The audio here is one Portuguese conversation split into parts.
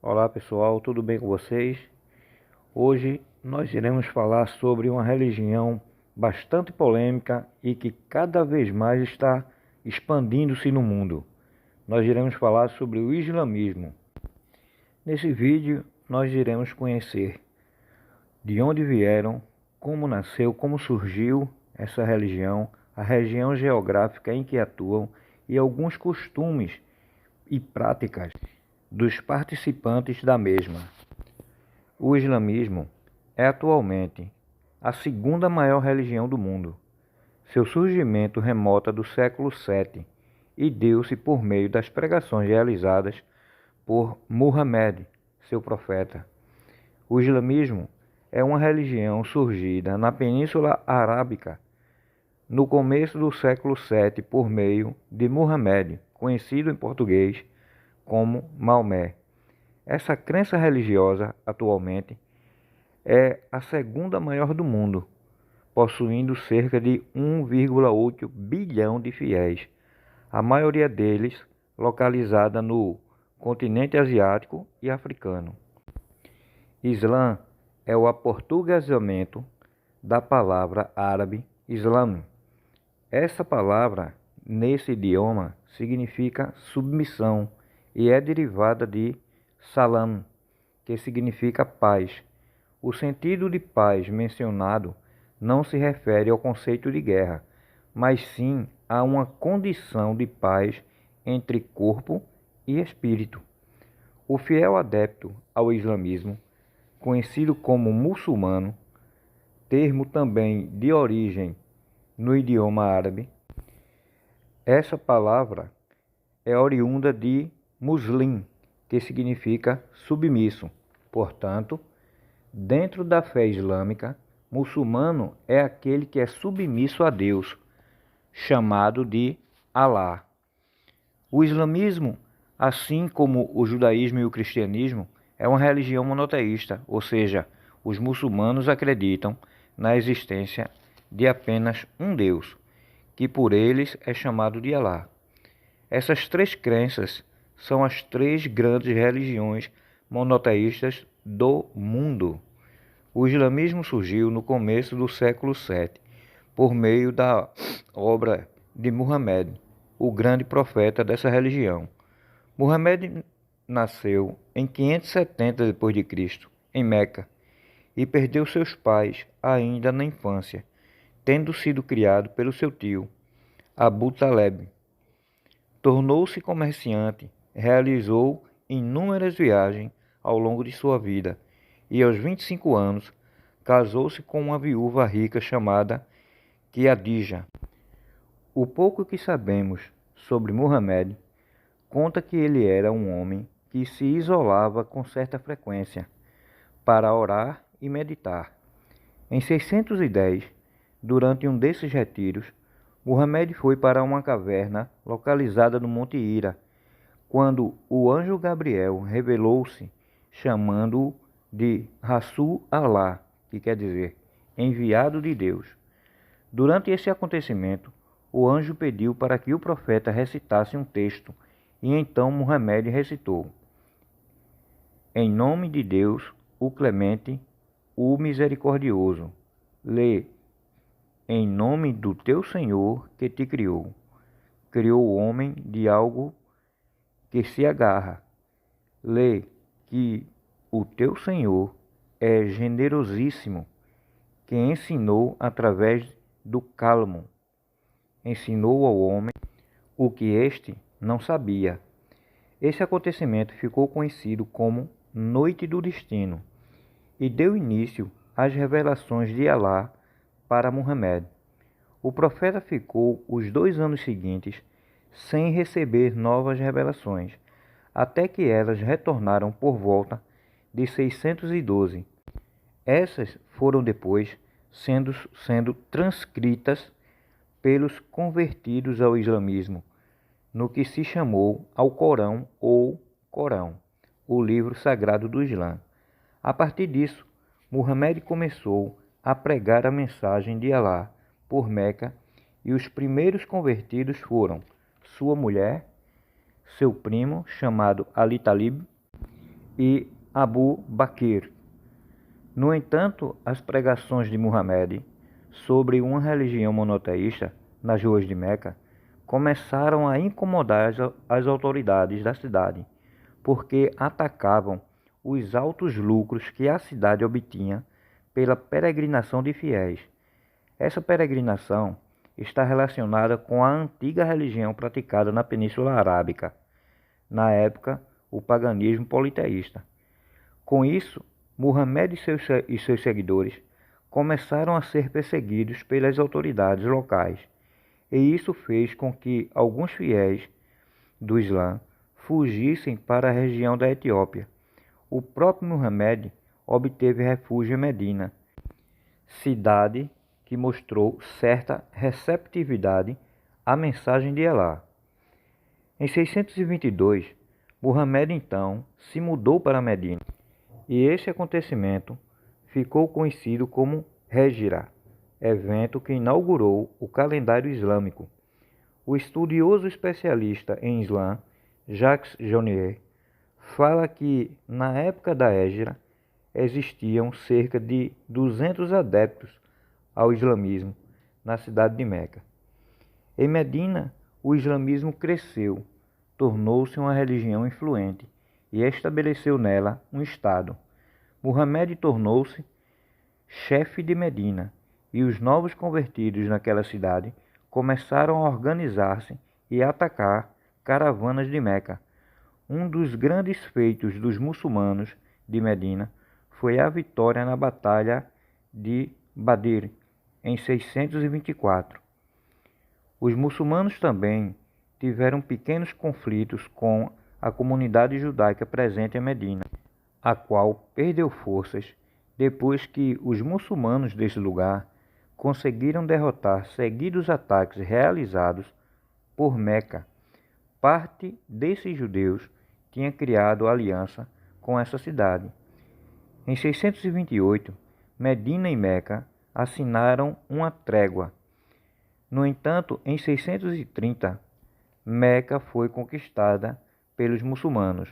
Olá pessoal, tudo bem com vocês? Hoje nós iremos falar sobre uma religião bastante polêmica e que cada vez mais está expandindo-se no mundo. Nós iremos falar sobre o islamismo. Nesse vídeo nós iremos conhecer de onde vieram, como nasceu, como surgiu essa religião, a região geográfica em que atuam e alguns costumes e práticas dos participantes da mesma. O islamismo é atualmente a segunda maior religião do mundo. Seu surgimento remota do século VII e deu-se por meio das pregações realizadas por Muhammad, seu profeta. O islamismo é uma religião surgida na Península Arábica no começo do século VII por meio de Muhammad, conhecido em português como Maomé. Essa crença religiosa, atualmente, é a segunda maior do mundo, possuindo cerca de 1,8 bilhão de fiéis, a maioria deles localizada no continente asiático e africano. Islã é o aportuguesamento da palavra árabe Islam. Essa palavra, nesse idioma, significa submissão e é derivada de salam, que significa paz. O sentido de paz mencionado não se refere ao conceito de guerra, mas sim a uma condição de paz entre corpo e espírito. O fiel adepto ao islamismo, conhecido como muçulmano, termo também de origem no idioma árabe, essa palavra é oriunda de muslim, que significa submisso. Portanto, dentro da fé islâmica, muçulmano é aquele que é submisso a Deus, chamado de Alá. O islamismo, assim como o judaísmo e o cristianismo, é uma religião monoteísta, ou seja, os muçulmanos acreditam na existência de apenas um Deus, que por eles é chamado de Alá. Essas três crenças são as três grandes religiões monoteístas do mundo. O islamismo surgiu no começo do século VII, por meio da obra de Muhammad, o grande profeta dessa religião. Muhammad nasceu em 570 d.C., em Meca, e perdeu seus pais ainda na infância, tendo sido criado pelo seu tio, Abu Taleb. Tornou-se comerciante, realizou inúmeras viagens ao longo de sua vida e aos 25 anos casou-se com uma viúva rica chamada Khadija. O pouco que sabemos sobre Muhammad conta que ele era um homem que se isolava com certa frequência para orar e meditar. Em 610, durante um desses retiros, Muhammad foi para uma caverna localizada no Monte Hira, quando o anjo Gabriel revelou-se, chamando-o de Rasul Allah, que quer dizer enviado de Deus. Durante esse acontecimento, o anjo pediu para que o profeta recitasse um texto, e então Muhammad recitou: Em nome de Deus, o Clemente, o Misericordioso, lê, em nome do teu Senhor que te criou. Criou o homem de algo que se agarra. Lê que o teu Senhor é generosíssimo, que ensinou através do cálamo. Ensinou ao homem o que este não sabia. Esse acontecimento ficou conhecido como Noite do Destino e deu início às revelações de Alá para Muhammad. O profeta ficou os 2 anos seguintes sem receber novas revelações, até que elas retornaram por volta de 612. Essas foram depois sendo transcritas pelos convertidos ao islamismo, no que se chamou Alcorão ou Corão, o livro sagrado do Islã. A partir disso, Muhammad começou a pregar a mensagem de Alá por Meca e os primeiros convertidos foram sua mulher, seu primo, chamado Ali Talib, e Abu Bakr. No entanto, as pregações de Muhammad sobre uma religião monoteísta nas ruas de Meca começaram a incomodar as autoridades da cidade, porque atacavam os altos lucros que a cidade obtinha pela peregrinação de fiéis. Essa peregrinação está relacionada com a antiga religião praticada na Península Arábica, na época, o paganismo politeísta. Com isso, Muhammad e seus seguidores começaram a ser perseguidos pelas autoridades locais, e isso fez com que alguns fiéis do Islã fugissem para a região da Etiópia. O próprio Muhammad obteve refúgio em Medina, cidade que mostrou certa receptividade à mensagem de Alá. Em 622, Muhammad então se mudou para Medina, e este acontecimento ficou conhecido como Hégira, evento que inaugurou o calendário islâmico. O estudioso especialista em Islã, Jacques Jonnier, fala que na época da Hégira existiam cerca de 200 adeptos ao islamismo na cidade de Meca. Em Medina, o islamismo cresceu, tornou-se uma religião influente e estabeleceu nela um estado. Muhammad tornou-se chefe de Medina e os novos convertidos naquela cidade começaram a organizar-se e a atacar caravanas de Meca. Um dos grandes feitos dos muçulmanos de Medina foi a vitória na Batalha de Badr, em 624. Os muçulmanos também tiveram pequenos conflitos com a comunidade judaica presente em Medina, a qual perdeu forças depois que os muçulmanos desse lugar conseguiram derrotar seguidos ataques realizados por Meca. Parte desses judeus tinha criado aliança com essa cidade. Em 628, Medina e Meca assinaram uma trégua. No entanto, em 630, Meca foi conquistada pelos muçulmanos,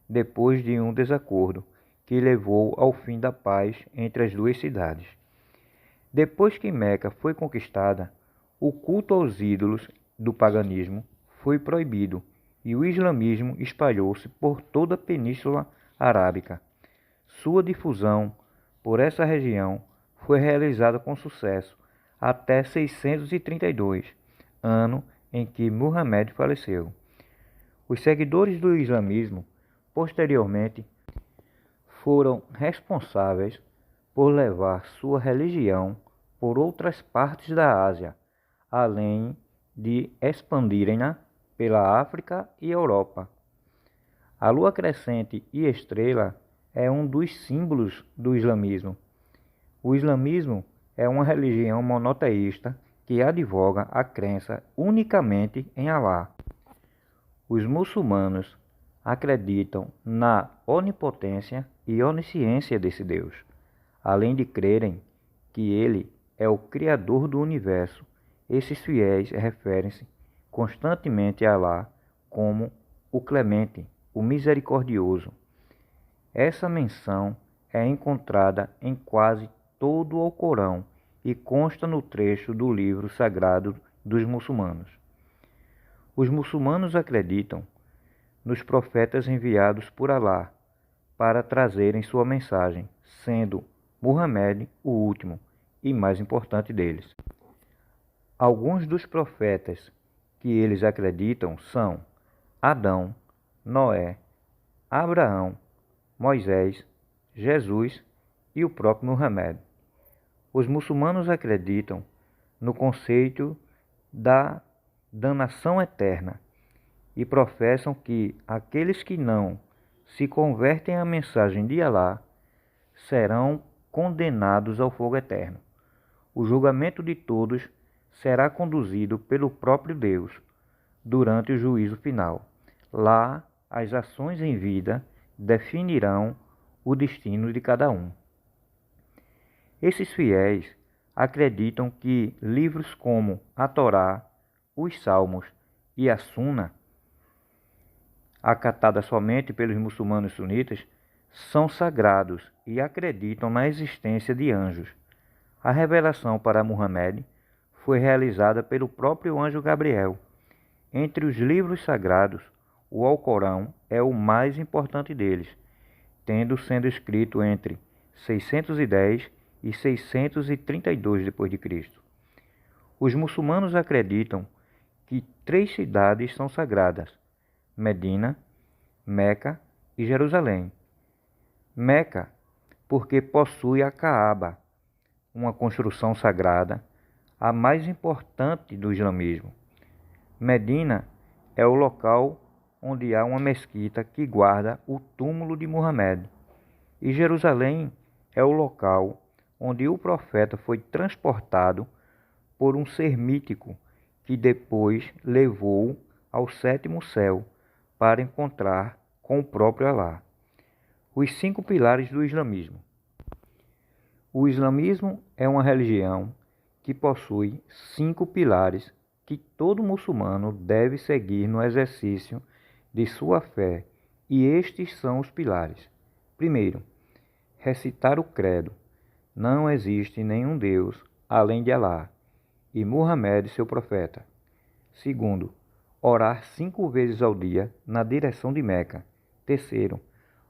depois de um desacordo que levou ao fim da paz entre as duas cidades. Depois que Meca foi conquistada, o culto aos ídolos do paganismo foi proibido e o islamismo espalhou-se por toda a Península Arábica. Sua difusão por essa região foi realizada com sucesso até 632, ano em que Muhammad faleceu. Os seguidores do islamismo, posteriormente, foram responsáveis por levar sua religião por outras partes da Ásia, além de expandirem-na pela África e Europa. A lua crescente e estrela é um dos símbolos do islamismo. O islamismo é uma religião monoteísta que advoga a crença unicamente em Alá. Os muçulmanos acreditam na onipotência e onisciência desse Deus, além de crerem que ele é o Criador do universo. Esses fiéis referem-se constantemente a Alá como o Clemente, o Misericordioso. Essa menção é encontrada em quase todo o Alcorão e consta no trecho do livro sagrado dos muçulmanos. Os muçulmanos acreditam nos profetas enviados por Alá para trazerem sua mensagem, sendo Muhammad o último e mais importante deles. Alguns dos profetas que eles acreditam são Adão, Noé, Abraão, Moisés, Jesus e o próprio Muhammad. Os muçulmanos acreditam no conceito da danação eterna e professam que aqueles que não se convertem à mensagem de Alá serão condenados ao fogo eterno. O julgamento de todos será conduzido pelo próprio Deus durante o juízo final. Lá, as ações em vida definirão o destino de cada um. Esses fiéis acreditam que livros como a Torá, os Salmos e a Suna, acatada somente pelos muçulmanos sunitas, são sagrados e acreditam na existência de anjos. A revelação para Muhammad foi realizada pelo próprio anjo Gabriel. Entre os livros sagrados, o Alcorão é o mais importante deles, tendo sendo escrito entre 610 e 632 d.C. Os muçulmanos acreditam que 3 cidades são sagradas: Medina, Meca e Jerusalém. Meca, porque possui a Caaba, uma construção sagrada, a mais importante do islamismo. Medina é o local onde há uma mesquita que guarda o túmulo de Muhammad. E Jerusalém é o local onde o profeta foi transportado por um ser mítico que depois levou ao 7º céu para encontrar com o próprio Alá. Os 5 pilares do islamismo. O islamismo é uma religião que possui 5 pilares que todo muçulmano deve seguir no exercício de sua fé, e estes são os pilares. Primeiro, recitar o credo: não existe nenhum Deus além de Alá, e Muhammad seu profeta. Segundo, orar 5 vezes ao dia na direção de Meca. Terceiro,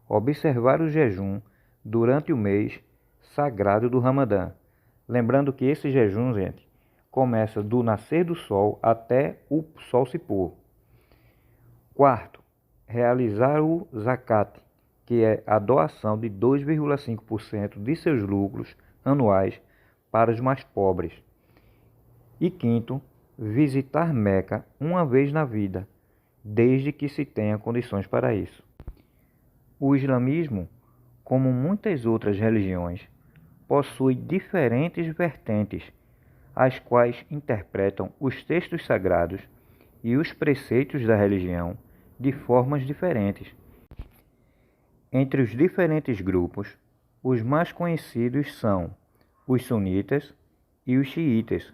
observar o jejum durante o mês sagrado do Ramadã. Lembrando que esse jejum, gente, começa do nascer do sol até o sol se pôr. Quarto, realizar o zakat, que é a doação de 2,5% de seus lucros anuais para os mais pobres. E quinto, visitar Meca uma vez na vida, desde que se tenha condições para isso. O islamismo, como muitas outras religiões, possui diferentes vertentes, as quais interpretam os textos sagrados e os preceitos da religião de formas diferentes. Entre os diferentes grupos, os mais conhecidos são os sunitas e os xiitas,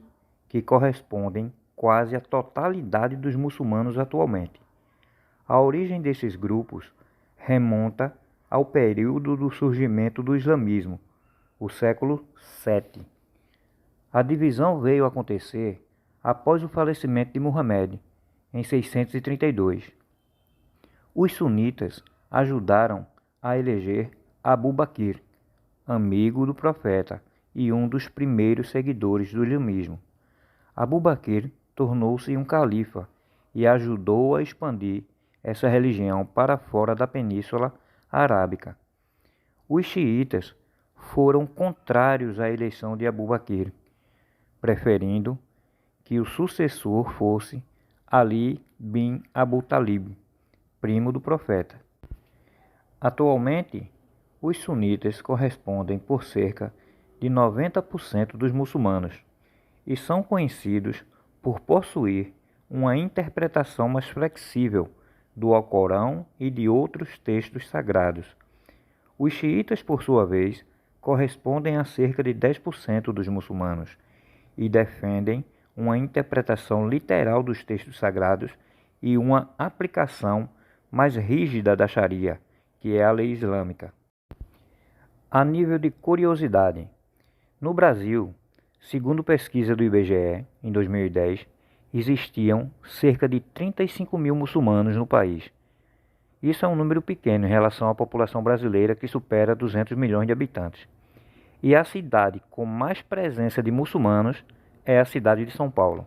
que correspondem quase à totalidade dos muçulmanos atualmente. A origem desses grupos remonta ao período do surgimento do islamismo, o século VII. A divisão veio a acontecer após o falecimento de Muhammad, em 632. Os sunitas ajudaram a eleger Abu Bakr, amigo do profeta e um dos primeiros seguidores do islamismo. Abu Bakr tornou-se um califa e ajudou a expandir essa religião para fora da Península Arábica. Os xiitas foram contrários à eleição de Abu Bakr, preferindo que o sucessor fosse Ali bin Abu Talib, primo do profeta. Atualmente, os sunitas correspondem por cerca de 90% dos muçulmanos e são conhecidos por possuir uma interpretação mais flexível do Alcorão e de outros textos sagrados. Os xiitas, por sua vez, correspondem a cerca de 10% dos muçulmanos e defendem uma interpretação literal dos textos sagrados e uma aplicação mais rígida da Sharia, que é a lei islâmica. A nível de curiosidade, no Brasil, segundo pesquisa do IBGE, em 2010, existiam cerca de 35 mil muçulmanos no país. Isso é um número pequeno em relação à população brasileira, que supera 200 milhões de habitantes. E a cidade com mais presença de muçulmanos é a cidade de São Paulo.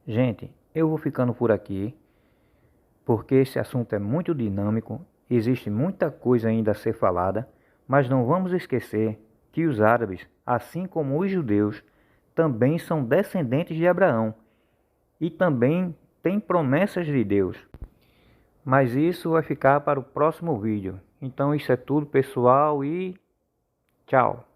Gente, eu vou ficando por aqui, porque esse assunto é muito dinâmico, existe muita coisa ainda a ser falada, mas não vamos esquecer que os árabes, assim como os judeus, também são descendentes de Abraão e também têm promessas de Deus. Mas isso vai ficar para o próximo vídeo. Então isso é tudo, pessoal, e tchau!